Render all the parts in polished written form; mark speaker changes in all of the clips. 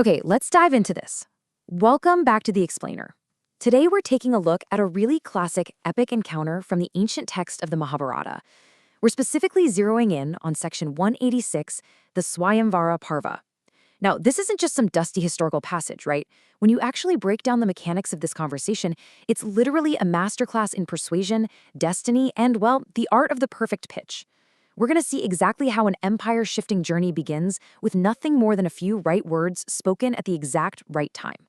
Speaker 1: Okay, let's dive into this. Welcome back to The Explainer. Today we're taking a look at a really classic epic encounter from the ancient text of the Mahabharata. We're specifically zeroing in on section 186, the Swayamvara Parva. Now, this isn't just some dusty historical passage, right? When you actually break down the mechanics of this conversation, it's literally a masterclass in persuasion, destiny, and, well, the art of the perfect pitch. We're going to see exactly how an empire-shifting journey begins with nothing more than a few right words spoken at the exact right time.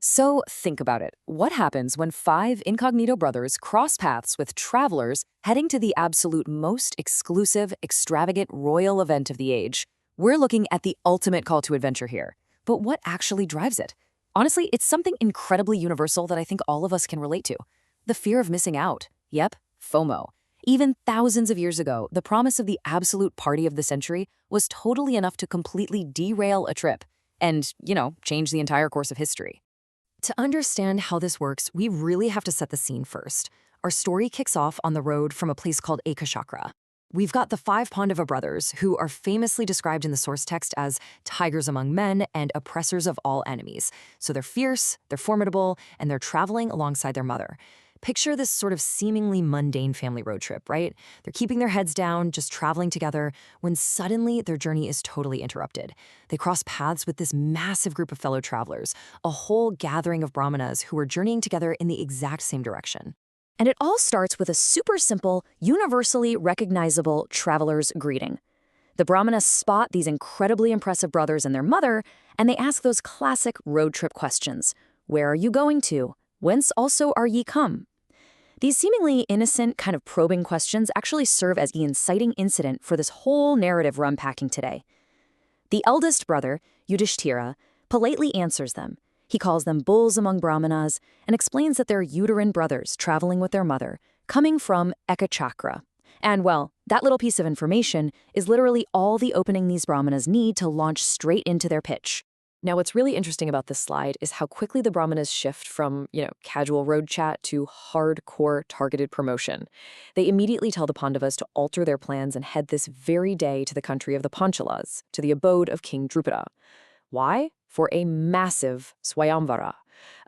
Speaker 2: So think about it. What happens when five incognito brothers cross paths with travelers heading to the absolute most exclusive, extravagant royal event of the age? We're looking at the ultimate call to adventure here. But what actually drives it? Honestly, it's something incredibly universal that I think all of us can relate to. The fear of missing out. Yep, FOMO. Even thousands of years ago, the promise of the absolute party of the century was totally enough to completely derail a trip and, change the entire course of history. To understand how this works, we really have to set the scene first. Our story kicks off on the road from a place called Ekachakra. We've got the five Pandava brothers, who are famously described in the source text as tigers among men and oppressors of all enemies. So they're fierce, they're formidable, and they're traveling alongside their mother. Picture this sort of seemingly mundane family road trip, right? They're keeping their heads down, just traveling together, when suddenly their journey is totally interrupted. They cross paths with this massive group of fellow travelers, a whole gathering of Brahmanas who are journeying together in the exact same direction. And it all starts with a super simple, universally recognizable traveler's greeting. The Brahmanas spot these incredibly impressive brothers and their mother, and they ask those classic road trip questions. Where are you going to? Whence also are ye come? These seemingly innocent, kind of probing questions actually serve as the inciting incident for this whole narrative we're unpacking today. The eldest brother, Yudhishthira, politely answers them. He calls them bulls among Brahmanas and explains that they're uterine brothers traveling with their mother, coming from Ekachakra. And, well, that little piece of information is literally all the opening these Brahmanas need to launch straight into their pitch. Now, what's really interesting about this slide is how quickly the Brahmanas shift from, casual road chat to hardcore targeted promotion. They immediately tell the Pandavas to alter their plans and head this very day to the country of the Panchalas, to the abode of King Drupada. Why? For a massive Swayamvara.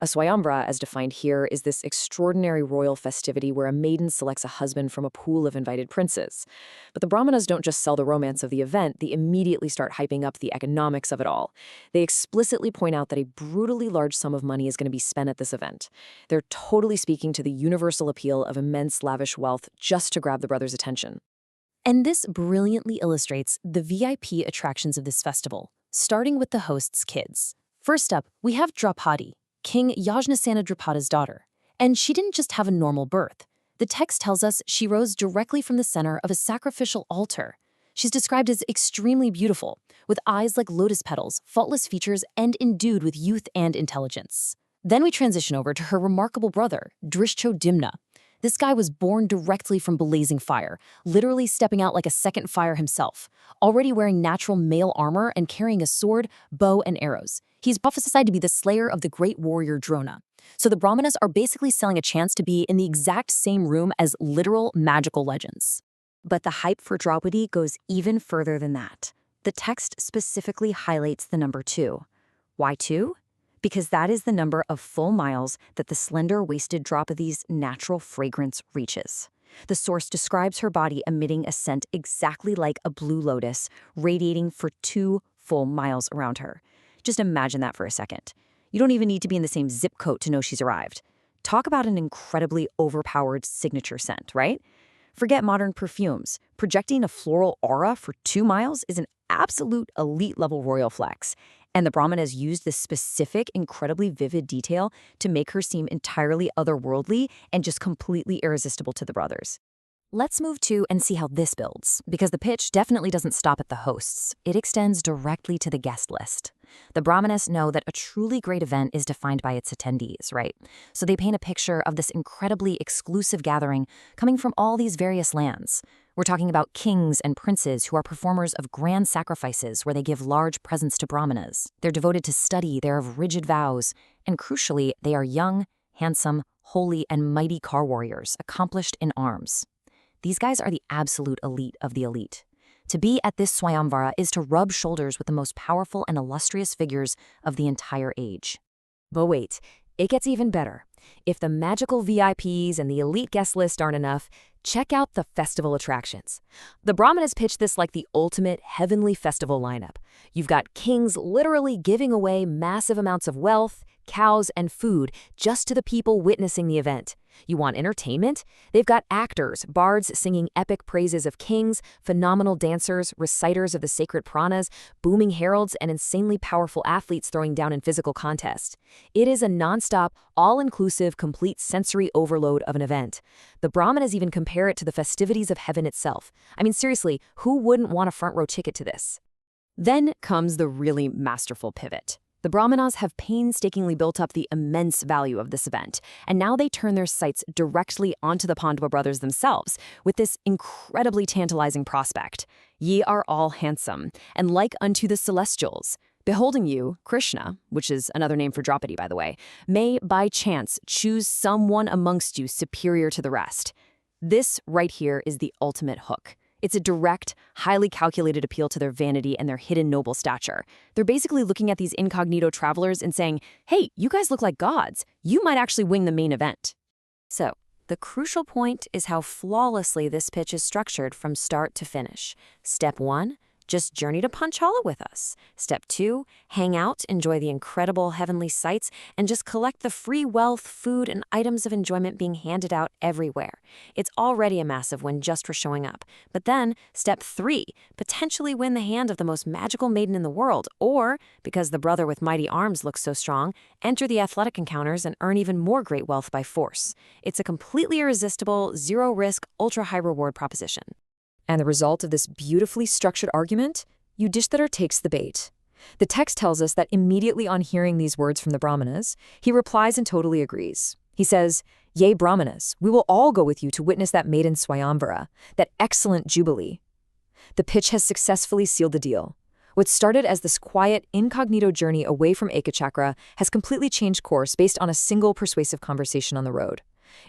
Speaker 2: A Swayamvara, as defined here, is this extraordinary royal festivity where a maiden selects a husband from a pool of invited princes. But the Brahmanas don't just sell the romance of the event, they immediately start hyping up the economics of it all. They explicitly point out that a brutally large sum of money is going to be spent at this event. They're totally speaking to the universal appeal of immense lavish wealth just to grab the brothers' attention. And this brilliantly illustrates the VIP attractions of this festival, starting with the host's kids. First up, we have Draupadi, King Yudhishthira Drupada's daughter. And she didn't just have a normal birth. The text tells us she rose directly from the center of a sacrificial altar. She's described as extremely beautiful, with eyes like lotus petals, faultless features, and endued with youth and intelligence. Then we transition over to her remarkable brother, Drupada. This guy was born directly from blazing fire, literally stepping out like a second fire himself, already wearing natural male armor and carrying a sword, bow, and arrows. He's prophesied to be the slayer of the great warrior Drona. So the Brahmanas are basically selling a chance to be in the exact same room as literal magical legends. But the hype for Draupadi goes even further than that. The text specifically highlights the number 2. Why 2? Because that is the number of full miles that the slender-waisted Draupadi's natural fragrance reaches. The source describes her body emitting a scent exactly like a blue lotus, radiating for 2 full miles around her. Just imagine that for a second. You don't even need to be in the same zip code to know she's arrived. Talk about an incredibly overpowered signature scent, right? Forget modern perfumes. Projecting a floral aura for 2 miles is an absolute elite-level royal flex. And the Brahmanas used this specific, incredibly vivid detail to make her seem entirely otherworldly and just completely irresistible to the brothers. Let's move to and see how this builds, because the pitch definitely doesn't stop at the hosts. It extends directly to the guest list. The Brahmanas know that a truly great event is defined by its attendees, right? So they paint a picture of this incredibly exclusive gathering coming from all these various lands. We're talking about kings and princes who are performers of grand sacrifices where they give large presents to Brahmanas. They're devoted to study, they're of rigid vows, and crucially, they are young, handsome, holy, and mighty car warriors, accomplished in arms. These guys are the absolute elite of the elite.
Speaker 1: To be at this Swayamvara is to rub shoulders with the most powerful and illustrious figures of the entire age. But wait, it gets even better. If the magical VIPs and the elite guest list aren't enough, check out the festival attractions. The Brahmanas pitch this like the ultimate heavenly festival lineup. You've got kings literally giving away massive amounts of wealth, cows, and food just to the people witnessing the event. You want entertainment? They've got actors, bards singing epic praises of kings, phenomenal dancers, reciters of the sacred Puranas, booming heralds, and insanely powerful athletes throwing down in physical contests. It is a nonstop, all-inclusive, complete sensory overload of an event. The Brahmanas even compare it to the festivities of heaven itself. I mean, seriously, who wouldn't want a front-row ticket to this? Then comes the really masterful pivot. The Brahmanas have painstakingly built up the immense value of this event, and now they turn their sights directly onto the Pandava brothers themselves with this incredibly tantalizing prospect. Ye are all handsome, and like unto the celestials. Beholding you, Krishna, which is another name for Draupadi, by the way, may by chance choose someone amongst you superior to the rest. This right here is the ultimate hook. It's a direct, highly calculated appeal to their vanity and their hidden noble stature. They're basically looking at these incognito travelers and saying, hey, you guys look like gods. You might actually win the main event. So, the crucial point is how flawlessly this pitch is structured from start to finish. Step 1, just journey to Panchala with us. Step 2, hang out, enjoy the incredible heavenly sights, and just collect the free wealth, food, and items of enjoyment being handed out everywhere. It's already a massive win just for showing up. But then, step 3, potentially win the hand of the most magical maiden in the world, or, because the brother with mighty arms looks so strong, enter the athletic encounters and earn even more great wealth by force. It's a completely irresistible, zero-risk, ultra-high reward proposition. And the result of this beautifully structured argument? Yudhishthira takes the bait. The text tells us that immediately on hearing these words from the Brahmanas, he replies and totally agrees. He says, Yea, Brahmanas, we will all go with you to witness that maiden Swayamvara, that excellent jubilee. The pitch has successfully sealed the deal. What started as this quiet, incognito journey away from Ekachakra has completely changed course based on a single persuasive conversation on the road.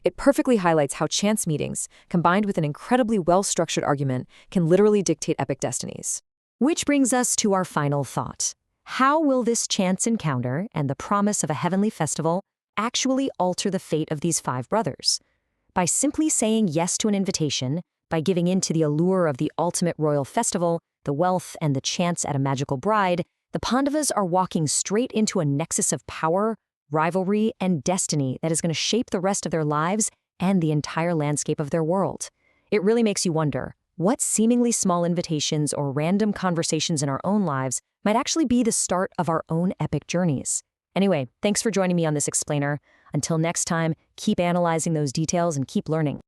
Speaker 1: It perfectly highlights how chance meetings, combined with an incredibly well-structured argument, can literally dictate epic destinies. Which brings us to our final thought. How will this chance encounter and the promise of a heavenly festival actually alter the fate of these 5 brothers? By simply saying yes to an invitation, by giving in to the allure of the ultimate royal festival, the wealth and the chance at a magical bride, the Pandavas are walking straight into a nexus of power, rivalry, and destiny that is going to shape the rest of their lives and the entire landscape of their world. It really makes you wonder, what seemingly small invitations or random conversations in our own lives might actually be the start of our own epic journeys? Anyway, thanks for joining me on this explainer. Until next time, keep analyzing those details and keep learning.